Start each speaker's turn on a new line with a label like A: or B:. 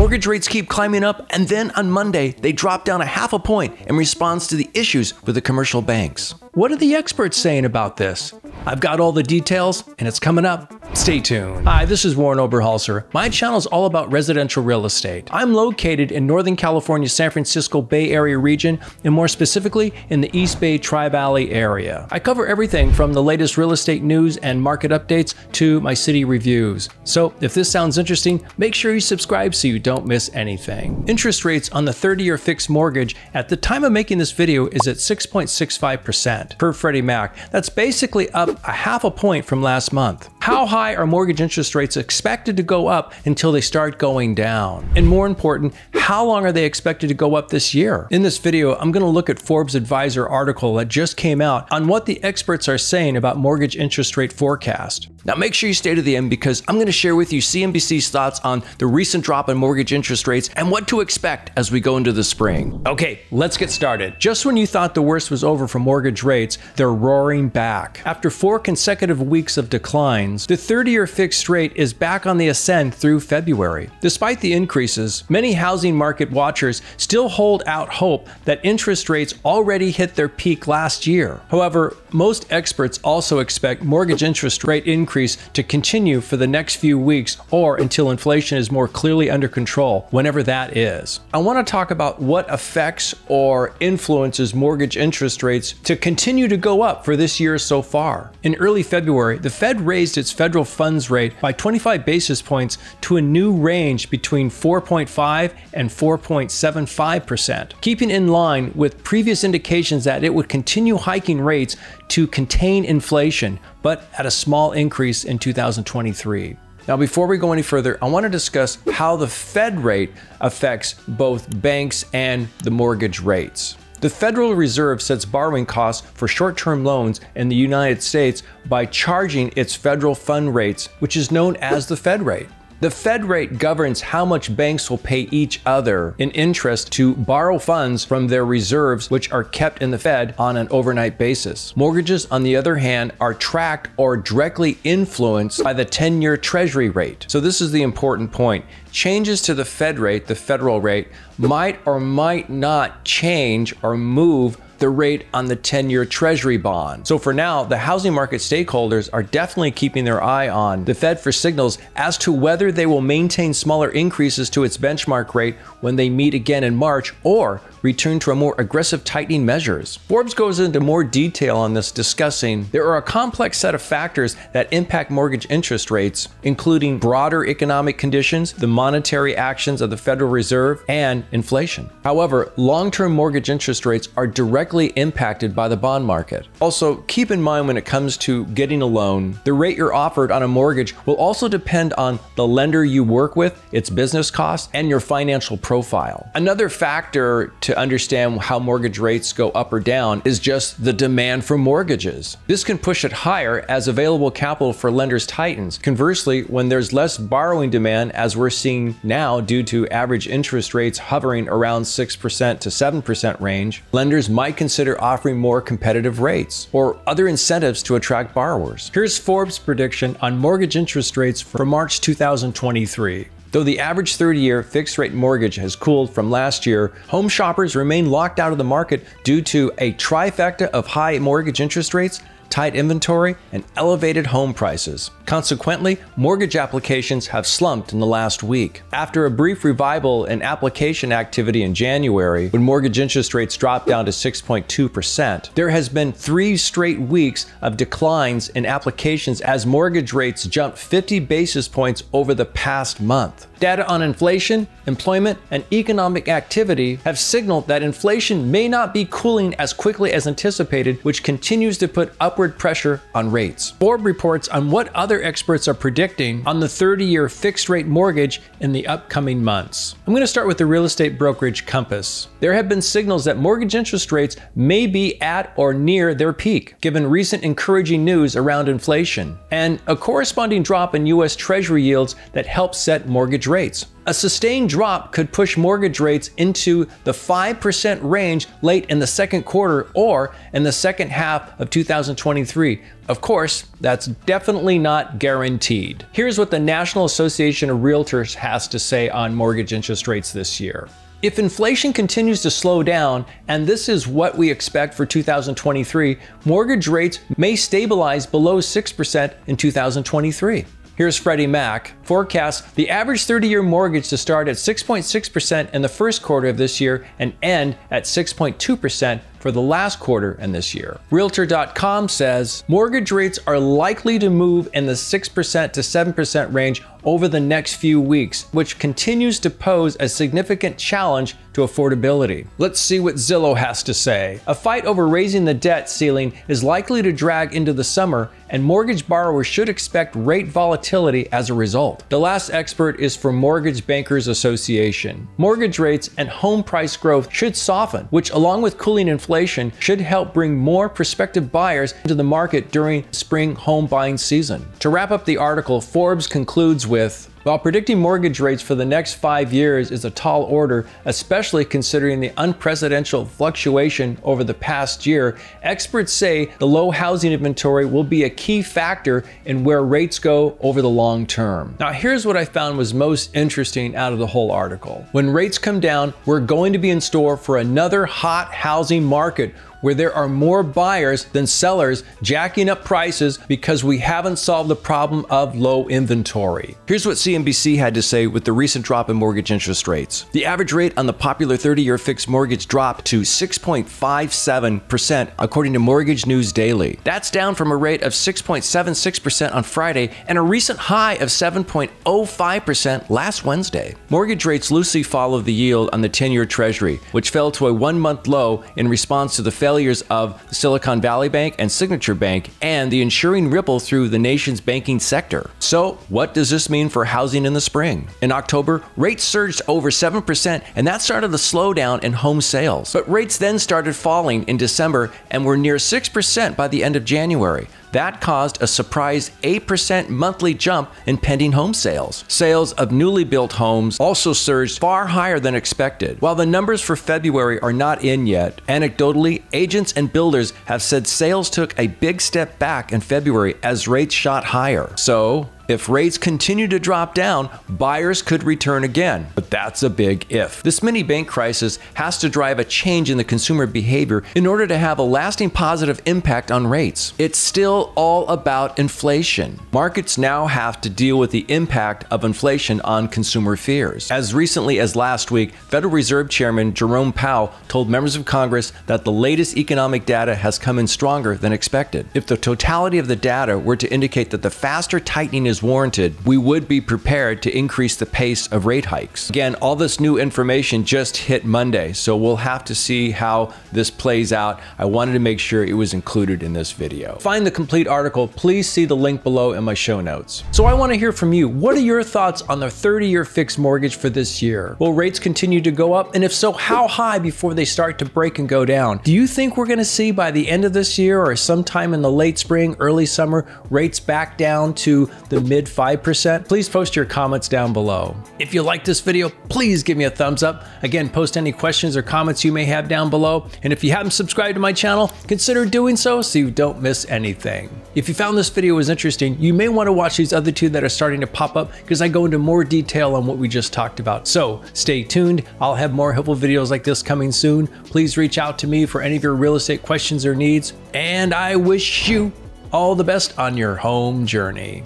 A: Mortgage rates keep climbing up, and then on Monday, they drop down a half a point in response to the issues with the commercial banks. What are the experts saying about this? I've got all the details, and it's coming up. Stay tuned. Hi, this is Warren Oberholser. My channel is all about residential real estate. I'm located in Northern California, San Francisco Bay Area region, and more specifically in the East Bay Tri-Valley area. I cover everything from the latest real estate news and market updates to my city reviews. So if this sounds interesting, make sure you subscribe so you don't miss anything. Interest rates on the 30-year fixed mortgage at the time of making this video is at 6.65% per Freddie Mac. That's basically up a half a point from last month. How high are mortgage interest rates expected to go up until they start going down? And more important, how long are they expected to go up this year? In this video, I'm going to look at Forbes Advisor article that just came out on what the experts are saying about mortgage interest rate forecast. Now make sure you stay to the end because I'm going to share with you CNBC's thoughts on the recent drop in mortgage interest rates and what to expect as we go into the spring. Okay, let's get started. Just when you thought the worst was over for mortgage rates, they're roaring back. After 4 consecutive weeks of declines, the 30-year fixed rate is back on the ascent through February. Despite the increases, many housing market watchers still hold out hope that interest rates already hit their peak last year. However, most experts also expect mortgage interest rate increase to continue for the next few weeks or until inflation is more clearly under control, whenever that is. I want to talk about what affects or influences mortgage interest rates to continue to go up for this year so far. In early February, the Fed raised its federal funds rate by 25 basis points to a new range between 4.5 and 4.75%, keeping in line with previous indications that it would continue hiking rates to contain inflation, but at a small increase in 2023. Now, before we go any further, I want to discuss how the Fed rate affects both banks and the mortgage rates. The Federal Reserve sets borrowing costs for short-term loans in the United States by charging its federal fund rates, which is known as the Fed rate. The Fed rate governs how much banks will pay each other in interest to borrow funds from their reserves, which are kept in the Fed on an overnight basis. Mortgages, on the other hand, are tracked or directly influenced by the 10-year Treasury rate. So this is the important point. Changes to the Fed rate, the federal rate, might or might not change or move the rate on the 10-year Treasury bond. So for now, the housing market stakeholders are definitely keeping their eye on the Fed for signals as to whether they will maintain smaller increases to its benchmark rate when they meet again in March or return to a more aggressive tightening measures. Forbes goes into more detail on this, discussing there are a complex set of factors that impact mortgage interest rates, including broader economic conditions, the monetary actions of the Federal Reserve, and inflation. However, long-term mortgage interest rates are directly impacted by the bond market. Also, keep in mind when it comes to getting a loan, the rate you're offered on a mortgage will also depend on the lender you work with, its business costs, and your financial profile. Another factor to understand how mortgage rates go up or down is just the demand for mortgages. This can push it higher as available capital for lenders tightens. Conversely, when there's less borrowing demand, as we're seeing now due to average interest rates hovering around 6% to 7% range, lenders might consider offering more competitive rates or other incentives to attract borrowers. Here's Forbes' prediction on mortgage interest rates for March 2023. Though the average 30-year fixed-rate mortgage has cooled from last year, home shoppers remain locked out of the market due to a trifecta of high mortgage interest rates, tight inventory, and elevated home prices. Consequently, mortgage applications have slumped in the last week. After a brief revival in application activity in January, when mortgage interest rates dropped down to 6.2%, there has been 3 straight weeks of declines in applications as mortgage rates jumped 50 basis points over the past month. Data on inflation, employment, and economic activity have signaled that inflation may not be cooling as quickly as anticipated, which continues to put upward pressure on rates. Forbes reports on what other experts are predicting on the 30-year fixed-rate mortgage in the upcoming months. I'm going to start with the real estate brokerage Compass. There have been signals that mortgage interest rates may be at or near their peak, given recent encouraging news around inflation, and a corresponding drop in U.S. Treasury yields that helps set mortgage rates. A sustained drop could push mortgage rates into the 5% range late in the second quarter or in the second half of 2023. Of course, that's definitely not guaranteed. Here's what the National Association of Realtors has to say on mortgage interest rates this year. If inflation continues to slow down, and this is what we expect for 2023, mortgage rates may stabilize below 6% in 2023. Here's Freddie Mac forecasts the average 30-year mortgage to start at 6.6% in the first quarter of this year and end at 6.2% for the last quarter in this year. Realtor.com says mortgage rates are likely to move in the 6% to 7% range over the next few weeks, which continues to pose a significant challenge to affordability. Let's see what Zillow has to say. A fight over raising the debt ceiling is likely to drag into the summer, and mortgage borrowers should expect rate volatility as a result. The last expert is from Mortgage Bankers Association. Mortgage rates and home price growth should soften, which along with cooling inflation should help bring more prospective buyers into the market during spring home buying season. To wrap up the article, Forbes concludes with, while predicting mortgage rates for the next 5 years is a tall order, especially considering the unprecedented fluctuation over the past year, experts say the low housing inventory will be a key factor in where rates go over the long term. Now, here's what I found was most interesting out of the whole article. When rates come down, we're going to be in store for another hot housing market where there are more buyers than sellers jacking up prices because we haven't solved the problem of low inventory. Here's what CNBC had to say with the recent drop in mortgage interest rates. The average rate on the popular 30-year fixed mortgage dropped to 6.57% according to Mortgage News Daily. That's down from a rate of 6.76% on Friday and a recent high of 7.05% last Wednesday. Mortgage rates loosely follow the yield on the 10-year Treasury, which fell to a one-month low in response to the failures of Silicon Valley Bank and Signature Bank and the ensuing ripple through the nation's banking sector. So, what does this mean for housing in the spring? In October, rates surged over 7%, and that started the slowdown in home sales. But rates then started falling in December and were near 6% by the end of January. That caused a surprise 8% monthly jump in pending home sales. Sales of newly built homes also surged far higher than expected. While the numbers for February are not in yet, anecdotally, agents and builders have said sales took a big step back in February as rates shot higher. So, if rates continue to drop down, buyers could return again, but that's a big if. This mini bank crisis has to drive a change in the consumer behavior in order to have a lasting positive impact on rates. It's still all about inflation. Markets now have to deal with the impact of inflation on consumer fears. As recently as last week, Federal Reserve Chairman Jerome Powell told members of Congress that the latest economic data has come in stronger than expected. If the totality of the data were to indicate that the faster tightening is warranted, we would be prepared to increase the pace of rate hikes. Again, all this new information just hit Monday, so we'll have to see how this plays out. I wanted to make sure it was included in this video. To find the complete article, please see the link below in my show notes. So I want to hear from you. What are your thoughts on the 30-year fixed mortgage for this year? Will rates continue to go up? And if so, how high before they start to break and go down? Do you think we're going to see by the end of this year or sometime in the late spring, early summer, rates back down to the mid 5%? Please post your comments down below. If you like this video, please give me a thumbs up. Again, post any questions or comments you may have down below. And if you haven't subscribed to my channel, consider doing so you don't miss anything. If you found this video was interesting, you may want to watch these other two that are starting to pop up because I go into more detail on what we just talked about. So stay tuned. I'll have more helpful videos like this coming soon. Please reach out to me for any of your real estate questions or needs. And I wish you all the best on your home journey.